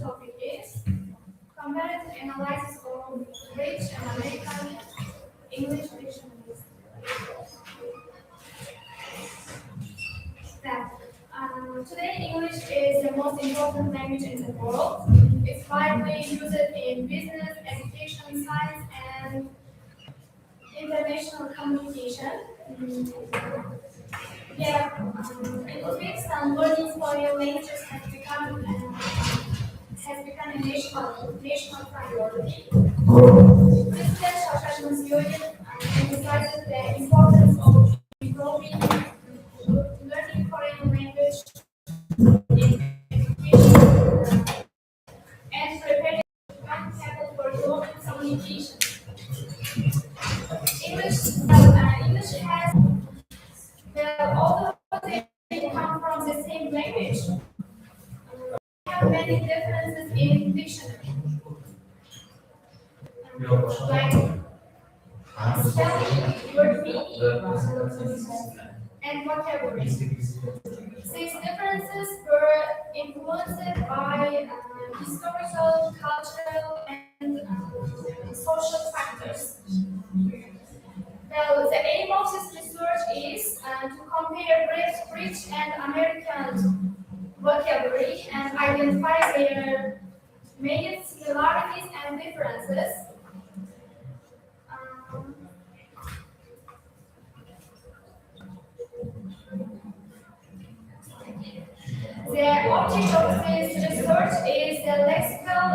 topic is comparative analysis of British and American English dictionaries. That, today, English is the most important language in the world. It's widely used in business, education, science, and international communication. In Uzbekistan, learning foreign languages has become a national priority. President Shashat Mirziyoyev emphasizes the importance of improving learning foreign language in education and preparing young people for global communication. English has, although they come from the same language, have many differences in dictionary, like spelling, word meaning, and vocabulary. These differences were influenced by historical, cultural, and social factors. Well, the aim of this research is to compare British and American vocabulary and identify their main similarities and differences. Um, the object of this research is the lexical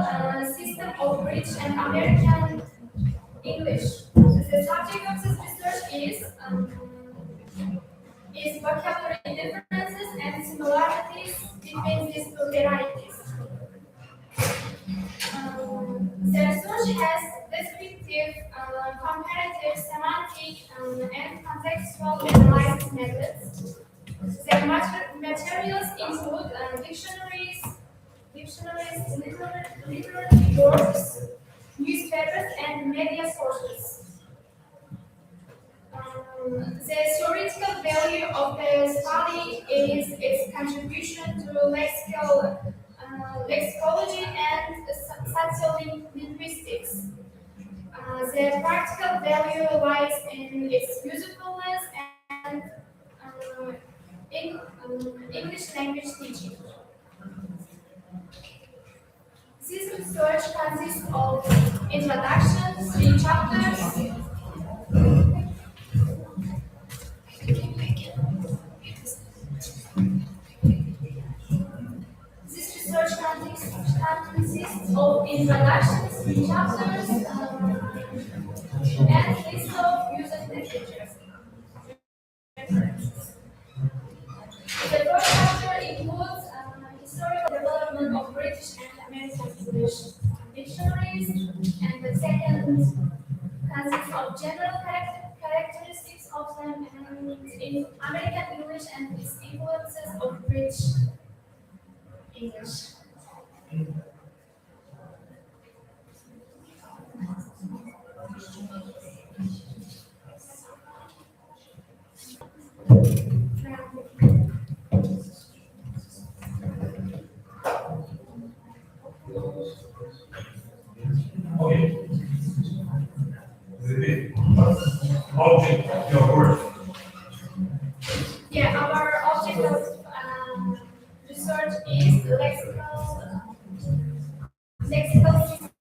system of British and American English. The subject of this research is vocabulary differences and similarities between these two varieties. The research has descriptive, comparative, semantic, and contextual analysis methods. The materials include dictionaries, literary works, newspapers, and media sources. The theoretical value of the study is its contribution to lexicology and sociolinguistics. The practical value lies in its usefulness and in English language teaching. This research consists of introduction, 3 chapters. This research consists of introductions, 3 chapters, and list of user messages. The first chapter includes historical development of British and American English dictionaries, and the second consists of general characteristics of them and in American English and its influences of British English. Okay. The object of your work. Yeah, our object of research is lexical system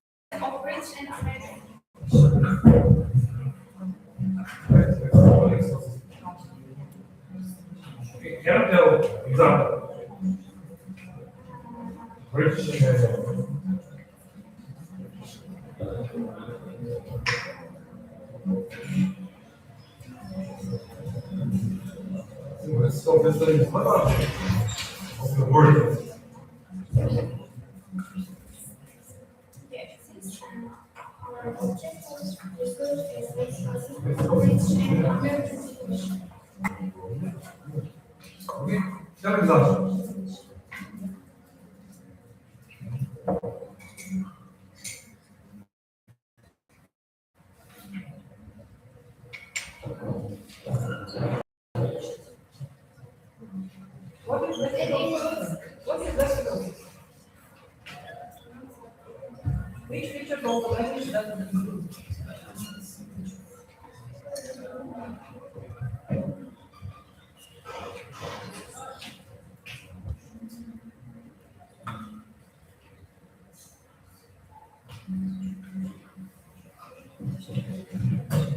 of British and American. Okay, can you tell example? British and American. So this is what object of the word. Yeah, since our object of research is lexical system of British and American English. Okay, tell example. What is lexical? Which features of the language does it include?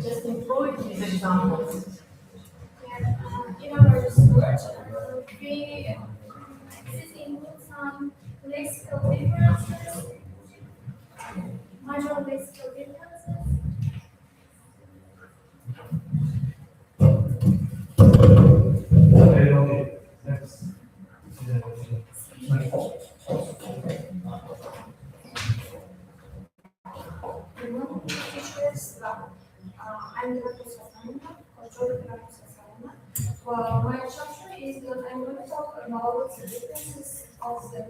Just employ these examples. In our research, we this includes some lexical differences, major lexical differences. Okay, okay. Next. Teachers, I'm the well, my chapter is that I'm going to talk about the differences of the.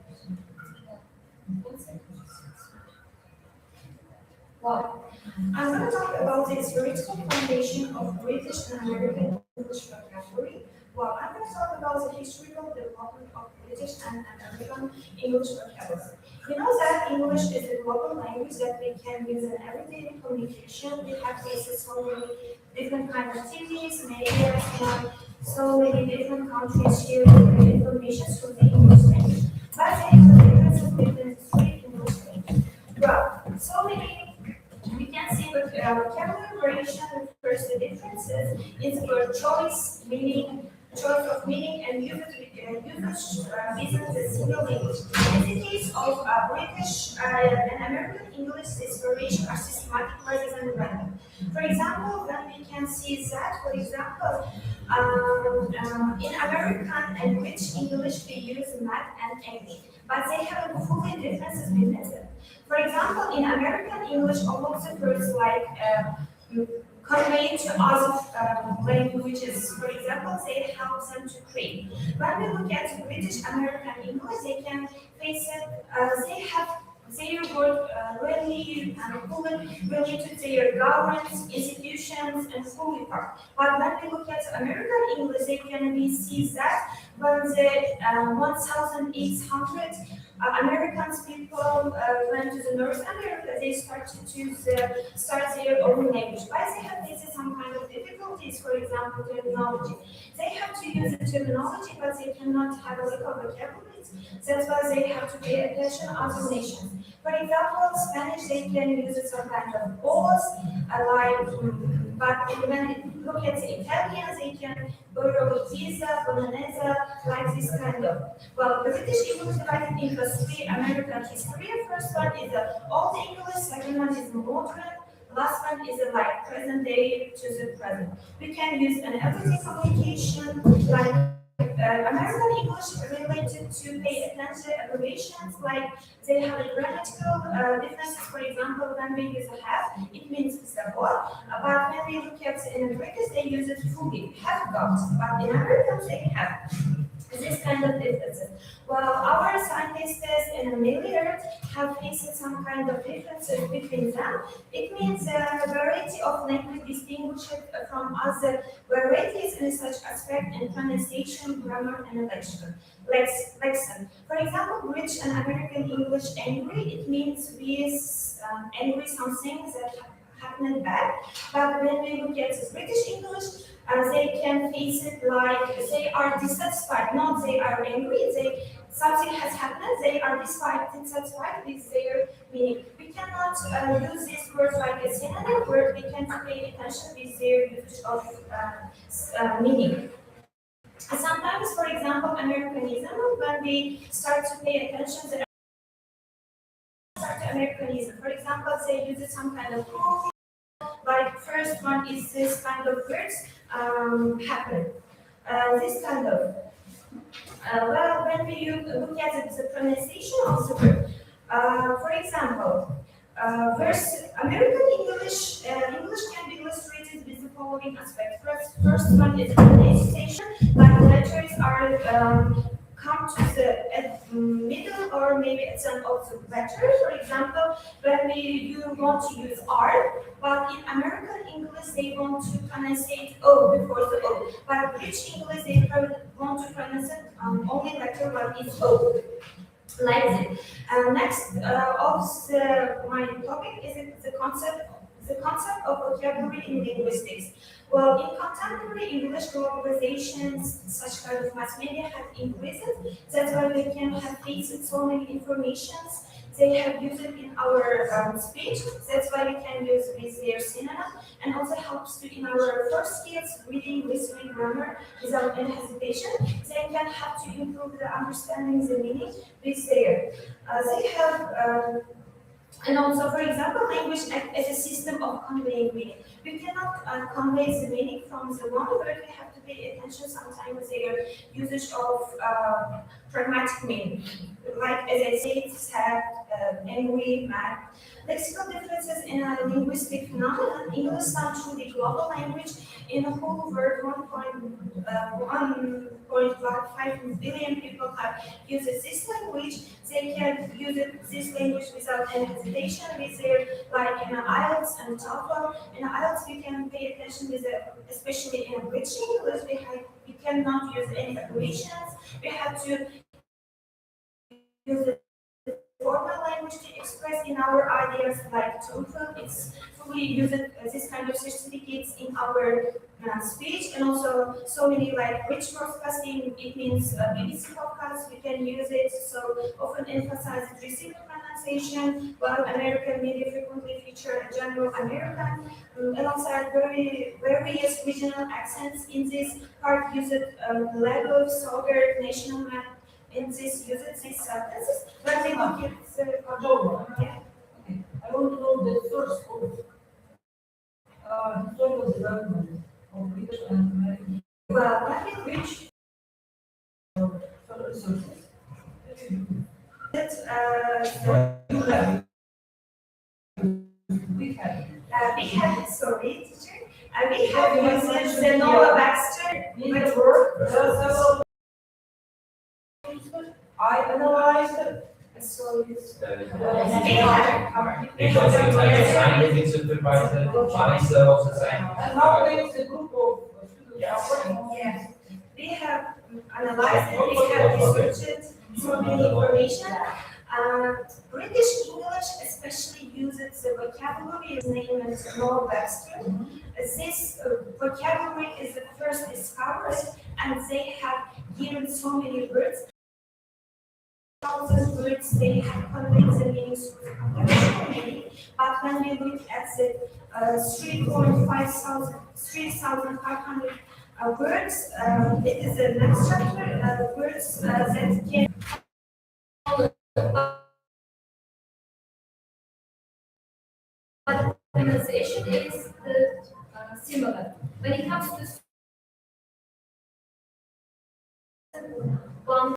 Well, I'm going to talk about the theoretical foundation of British and American English vocabulary. Well, I'm going to talk about the historical development of British and American English vocabulary. You know that English is a global language that we can use in everyday communication. We have faces so many different kind of activities, media, and so many different countries share information through the English language. But there is a difference between the three English languages. Well, so many we can see that vocabulary variation refers to differences in word choice, meaning, choice of meaning, and usage within the single language. In the case of British and American English, this variation are systematic rather than random. For example, when we can see that, for example, in American and British English, we use math and English, but they have fully differences between them. For example, in American English, all of the words like convey to other languages, for example, they help them to create. When we look at British American English, they can face it, they have their word really fully related to their governments, institutions, and fully part. But when we look at American English, they can be see that when the 1,800 Americans people went to the North America, they started to start their own language. Why they have faced some kind of difficulties, for example, terminology. They have to use the terminology, but they cannot have a local vocabulary. That's why they have to pay attention to other nations. For example, Spanish, they can use some kind of pause, but when you look at the Italians, they can borrow pizza, bolognese, like this kind of. Well, the British English divided into three American history. First one is the Old English, second one is modern, last one is the like present day to the present. We can use an everyday communication like American English related to pay attention to abbreviations, like they have a grammatical differences. For example, when we use a have, it means support. But when we look at in British, they use it fully, have got. But in American, they have. This kind of differences. Well, our scientists in daily Earth have faced some kind of differences between them. It means a variety of language distinguished from other varieties in such aspect in pronunciation, grammar, and lexicon. For example, British and American English angry, it means we angry something that happened bad. But when we look at British English, they can face it like they are dissatisfied, not they are angry. They something has happened. They are dissatisfied with their meaning. We cannot use these words like a synonym word. We can pay attention with their usage of meaning. Sometimes, for example, Americanism, when we start to pay attention to Americanism, for example, they use some kind of proof. Like first one is this kind of words happen. This kind of well, when we look at the pronunciation of the word, for example, first American English English can be illustrated with the following aspects. First one is pronunciation, like letters are come to the middle or maybe at some of the letters. For example, when you want to use R, but in American English they want to pronunciate O before the O. But British English they want to pronounce it only letter one is O. like that. Next my topic is the concept of vocabulary in linguistics. Well, in contemporary English globalizations, such kind of mass media have increased. That's why we can have faced so many informations. They have used it in our speech. That's why we can use with their synonym, and also helps to in our first skills, reading, listening, grammar, without any hesitation. They can help to improve the understanding the meaning with their. They have and also, for example, language act as a system of conveying meaning. We cannot convey the meaning from the one word. We have to pay attention sometimes their usage of pragmatic meaning. Like as I said, sad, angry, mad. Lexical differences in a linguistic phenomenon. English sounds truly global language. In a whole world, 1.5 billion people have used this language. They can use this language without any hesitation with their, like in IELTS and TOEFL. In IELTS, we can pay attention with especially in British English, we cannot use any abbreviations. We have to use the formal language to express in our ideas like TOEFL. It's fully used this kind of certificates in our speech, and also so many like rich broadcasting. It means BBC podcasts. We can use it. So often emphasize received pronunciation, while American media frequently feature a general American alongside various regional accents. In this part, use it level, sober, national map. In this uses these sentences, but they look at yeah. Okay. I want to know the source of historical development of British and American Well, that which sources. That You have. We have. we have sorry, teacher. We have used the Noah Baxter. In the work, there are several. I analyzed So we Ik zou zeggen, maar het zijn niet iets te buiten, maar niet zelfs het zijn. and how is the group of students Yes. are working. yeah, we have analyzed and we have researched so many information. British English especially uses the vocabulary is named as Noah Baxter. This vocabulary is the first discovered, and they have given so many words. Thousand words they have conveyed the meanings meaning, but when we look at the 3,500 words, it is the next chapter words that can pronunciation is similar. When it comes to one